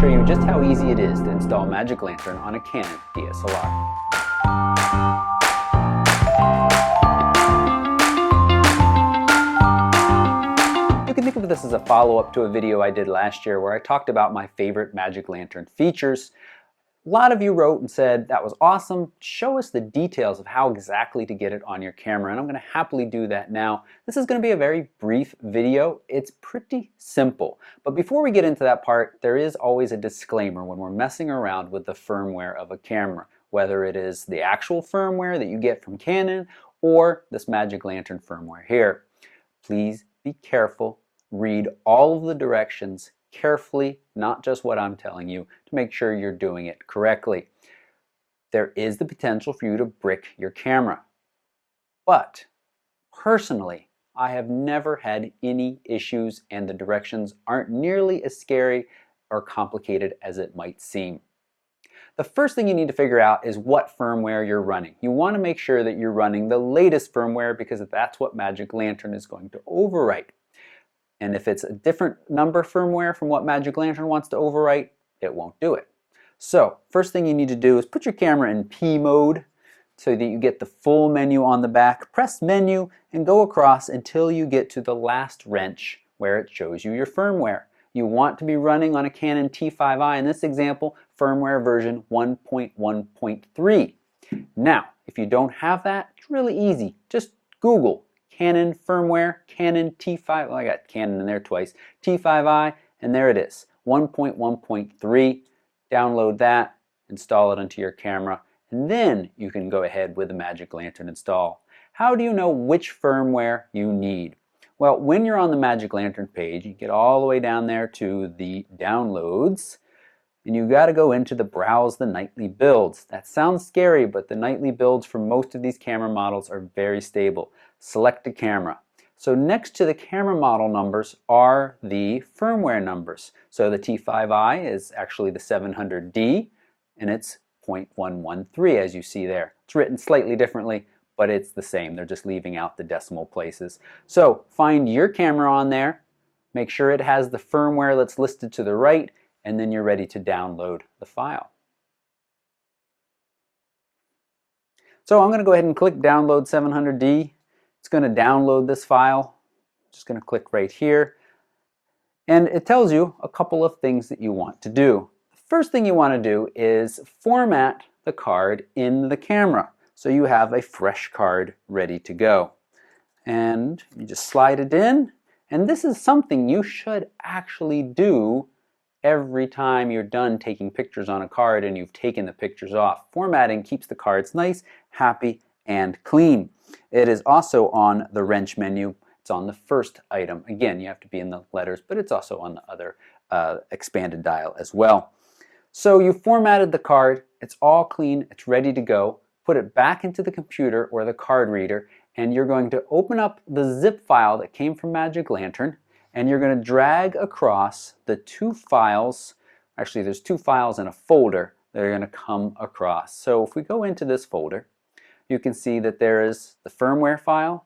show you just how easy it is to install Magic Lantern on a Canon DSLR. You can think of this as a follow-up to a video I did last year where I talked about my favorite Magic Lantern features. A lot of you wrote and said, that was awesome, show us the details of how exactly to get it on your camera, and I'm going to happily do that now. This is going to be a very brief video. It's pretty simple. But before we get into that part, there is always a disclaimer when we're messing around with the firmware of a camera, whether it is the actual firmware that you get from Canon or this Magic Lantern firmware here. Please be careful, read all of the directions carefully, not just what I'm telling you, to make sure you're doing it correctly. There is the potential for you to brick your camera. But personally, I have never had any issues, and the directions aren't nearly as scary or complicated as it might seem. The first thing you need to figure out is what firmware you're running. You want to make sure that you're running the latest firmware because that's what Magic Lantern is going to overwrite. And if it's a different number firmware from what Magic Lantern wants to overwrite, it won't do it. So first thing you need to do is put your camera in P mode so that you get the full menu on the back. Press menu and go across until you get to the last wrench where it shows you your firmware. You want to be running on a Canon T5i, in this example, firmware version 1.1.3. Now, if you don't have that, it's really easy. Just Google Canon firmware, Canon T5, well, I got Canon in there twice, T5i, and there it is, 1.1.3. Download that, install it onto your camera, and then you can go ahead with the Magic Lantern install. How do you know which firmware you need? Well, when you're on the Magic Lantern page, you get all the way down there to the downloads, and you got to go into the browse the nightly builds. That sounds scary, but the nightly builds for most of these camera models are very stable. Select a camera. So next to the camera model numbers are the firmware numbers. So the T5i is actually the 700D, and it's 0.113 as you see there. It's written slightly differently, but it's the same. They're just leaving out the decimal places. So find your camera on there, make sure it has the firmware that's listed to the right, and then you're ready to download the file. So I'm going to go ahead and click download 700D. It's going to download this file. Just going to click right here. And it tells you a couple of things that you want to do. The first thing you want to do is format the card in the camera so you have a fresh card ready to go. And you just slide it in. And this is something you should actually do every time you're done taking pictures on a card and you've taken the pictures off. Formatting keeps the cards nice, happy, and clean. It is also on the wrench menu. It's on the first item. Again, you have to be in the letters, but it's also on the other expanded dial as well. So you formatted the card. It's all clean. It's ready to go. Put it back into the computer or the card reader, and you're going to open up the zip file that came from Magic Lantern, and you're going to drag across the two files. Actually, there's two files in a folder that are going to come across. So if we go into this folder, you can see that there is the firmware file,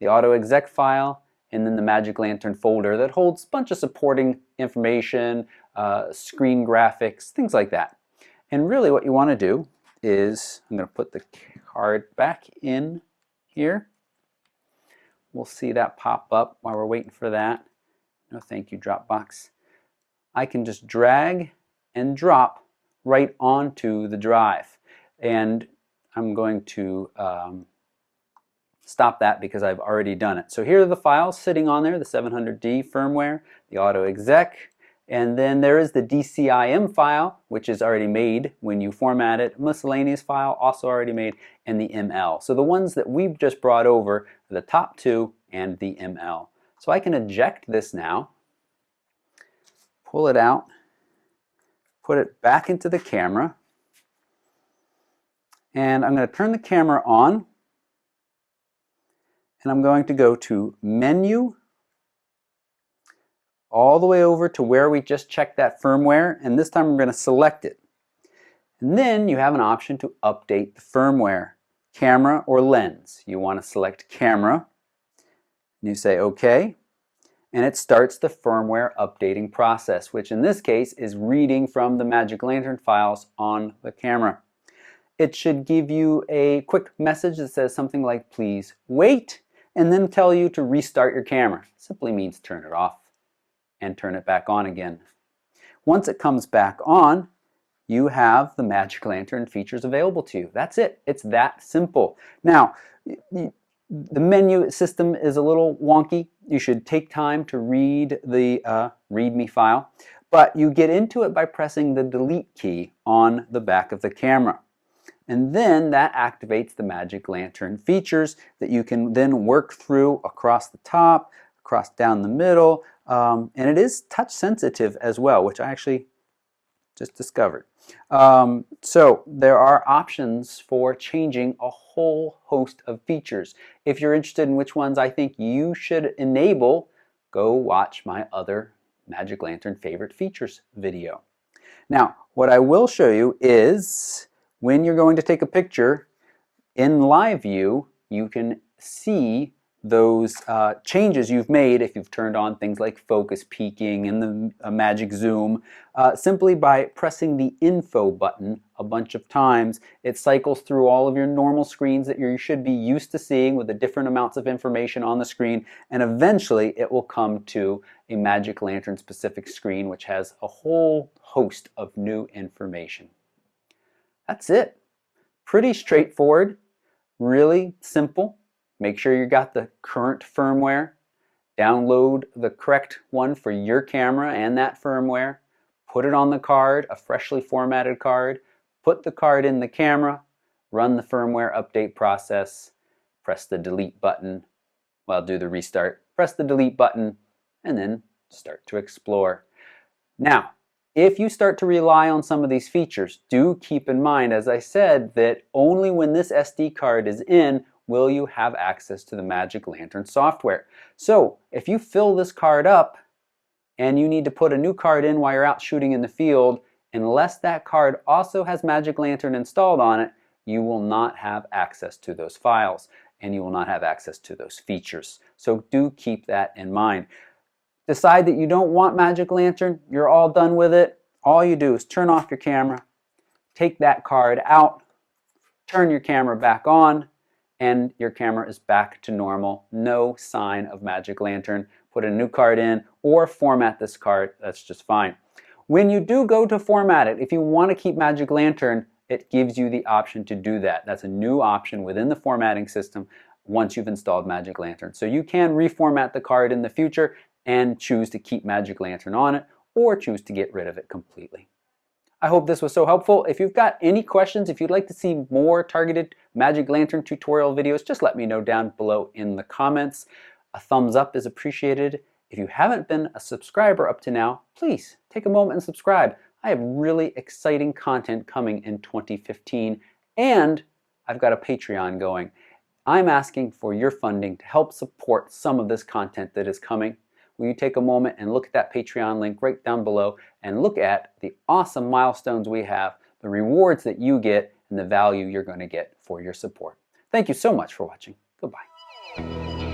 the auto exec file, and then the Magic Lantern folder that holds a bunch of supporting information, screen graphics, things like that. And really what you want to do is, I'm going to put the card back in here. We'll see that pop up while we're waiting for that. No thank you, Dropbox. I can just drag and drop right onto the drive. And I'm going to stop that because I've already done it. So here are the files sitting on there, the 700D firmware, the auto exec, and then there is the DCIM file, which is already made when you format it, miscellaneous file, also already made, and the ML. So the ones that we've just brought over are the top two and the ML. So I can eject this now, pull it out, put it back into the camera, and I'm going to turn the camera on, and I'm going to go to Menu, all the way over to where we just checked that firmware, and this time we're going to select it. And then you have an option to update the firmware, camera or lens. You want to select camera, and you say OK. and it starts the firmware updating process, which in this case is reading from the Magic Lantern files on the camera. It should give you a quick message that says something like, please wait, and then tell you to restart your camera. It simply means turn it off and turn it back on again. Once it comes back on, you have the Magic Lantern features available to you. That's it. It's that simple. Now, the menu system is a little wonky. You should take time to read the README file, but you get into it by pressing the delete key on the back of the camera. And then that activates the Magic Lantern features that you can then work through across the top, across down the middle, and it is touch sensitive as well, which I actually just discovered. So there are options for changing a whole host of features. If you're interested in which ones I think you should enable, go watch my other Magic Lantern favorite features video. Now, what I will show you is when you're going to take a picture in live view, you can see those changes you've made if you've turned on things like focus peaking and the magic zoom. Simply by pressing the info button a bunch of times, it cycles through all of your normal screens that you should be used to seeing with the different amounts of information on the screen, and eventually it will come to a Magic Lantern specific screen which has a whole host of new information. That's it. Pretty straightforward, really simple. Make sure you got the current firmware. Download the correct one for your camera and that firmware. Put it on the card, a freshly formatted card. Put the card in the camera. Run the firmware update process. Press the delete button. Well, do the restart. Press the delete button and then start to explore. Now, if you start to rely on some of these features, do keep in mind, as I said, that only when this SD card is in will you have access to the Magic Lantern software. So if you fill this card up and you need to put a new card in while you're out shooting in the field, unless that card also has Magic Lantern installed on it, you will not have access to those files and you will not have access to those features. So do keep that in mind. Decide that you don't want Magic Lantern, you're all done with it. All you do is turn off your camera, take that card out, turn your camera back on, and your camera is back to normal. No sign of Magic Lantern. Put a new card in or format this card. That's just fine. When you do go to format it, if you want to keep Magic Lantern, it gives you the option to do that. That's a new option within the formatting system once you've installed Magic Lantern. So you can reformat the card in the future and choose to keep Magic Lantern on it or choose to get rid of it completely. I hope this was so helpful. If you've got any questions, if you'd like to see more targeted Magic Lantern tutorial videos, just let me know down below in the comments. A thumbs up is appreciated. If you haven't been a subscriber up to now, please take a moment and subscribe. I have really exciting content coming in 2015, and I've got a Patreon going. I'm asking for your funding to help support some of this content that is coming. Will you take a moment and look at that Patreon link right down below and look at the awesome milestones we have, the rewards that you get, and the value you're going to get for your support. Thank you so much for watching. Goodbye.